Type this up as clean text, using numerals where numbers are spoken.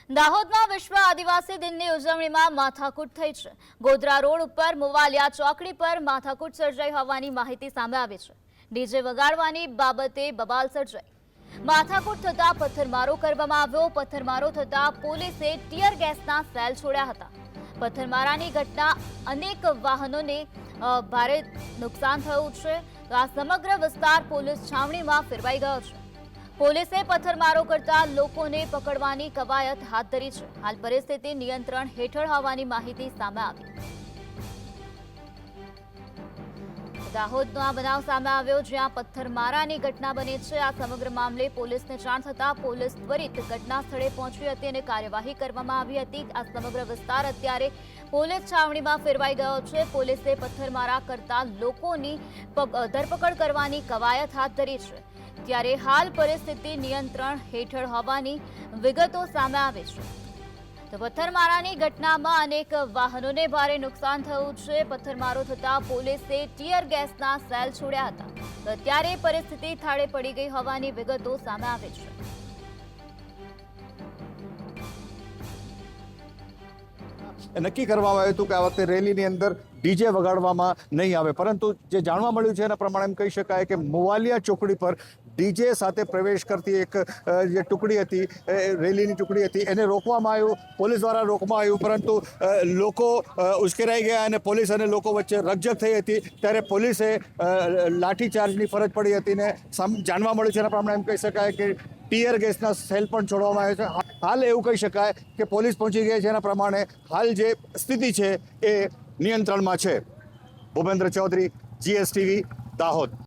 દાહોદમાં વિશ્વ આદિવાસી દિનની ઉજવણીમાં માથાકૂટ થઈ છે। ગોધરા રોડ ઉપર મુવાલિયા ચોકડી પર માથાકૂટ સર્જાઈ હોવાની માહિતી સામે આવી છે। ડીજે વગાડવાની બાબતે બબાલ સર્જાઈ। માથાકૂટ થતા પથ્થરમારો કરવામાં આવ્યો। પથ્થરમારો થતા પોલીસે ટીયર ગેસના સેલ છોડ્યા હતા। પથ્થરમારાની ઘટના અનેક વાહનોને ભારે નુકસાન થયું છે। આ સમગ્ર વિસ્તાર પોલીસ છાવણીમાં ફેરવાઈ ગયો છે। પોલીસે પથ્થરમારો કરતા લોકોને પકડવાની કવાયત હાથ ધરી છે। હાલ પરિસ્થિતિ નિયંત્રણ હેઠળ હોવાની માહિતી સામે આવી। દાહોદનો આ બનાવ સામે આવ્યો જ્યાં પથ્થરમારાની ઘટના બની છે। આ સમગ્ર મામલે પોલીસને જાણ થતા પોલીસ ત્વરિત ઘટના સ્થળે પહોંચી હતી અને કાર્યવાહી કરવામાં આવી હતી। આ સમગ્ર વિસ્તાર અત્યારે પોલીસ છાવણીમાં ફેરવાઈ ગયો છે। પોલીસે પથ્થરમારા કરતા લોકોની ધરપકડ કરવાની કવાયત હાથ ધરી છે। ત્યારે હાલ પરિસ્થિતિ નિયંત્રણ હેઠળ હોવાની વિગતો સામે આવી છે। તો પથ્થરમારાની ઘટનામાં અનેક વાહનોને ભારે નુકસાન થયું છે। પથ્થરમારો થતા પોલીસે ટીયર ગેસના સેલ છોડ્યા હતા। તો અત્યારે પરિસ્થિતિ થાળે પડી ગઈ હોવાની વિગતો સામે આવી છે। નક્કી કરવામાં આવ્યું હતું કે આ વખતે રેલીની અંદર ડીજે વગાડવામાં નહીં આવે, પરંતુ જે જાણવા મળ્યું છે એના પ્રમાણે એમ કહી શકાય કે મુવાલિયા ચોકડી પર ડીજે સાથે પ્રવેશ કરતી એક જે ટુકડી હતી, રેલીની ટુકડી હતી, એને રોકવામાં આવ્યું, પોલીસ દ્વારા રોકવામાં આવ્યું, પરંતુ લોકો ઉશ્કેરાઈ ગયા અને પોલીસ અને લોકો વચ્ચે રકઝક થઈ હતી। ત્યારે પોલીસે લાઠીચાર્જની ફરજ પડી હતી ને જાણવા મળ્યું છે એના પ્રમાણે એમ કહી શકાય કે ટીયર ગેસના સેલ પણ છોડવામાં આવ્યા છે। હાલ એવું કહી શકાય કે પોલીસ પહોંચી ગઈ છે, એના પ્રમાણે હાલ જે સ્થિતિ છે એ નિયંત્રણમાં છે। ભૂપેન્દ્ર ચૌધરી, GSTV, દાહોદ।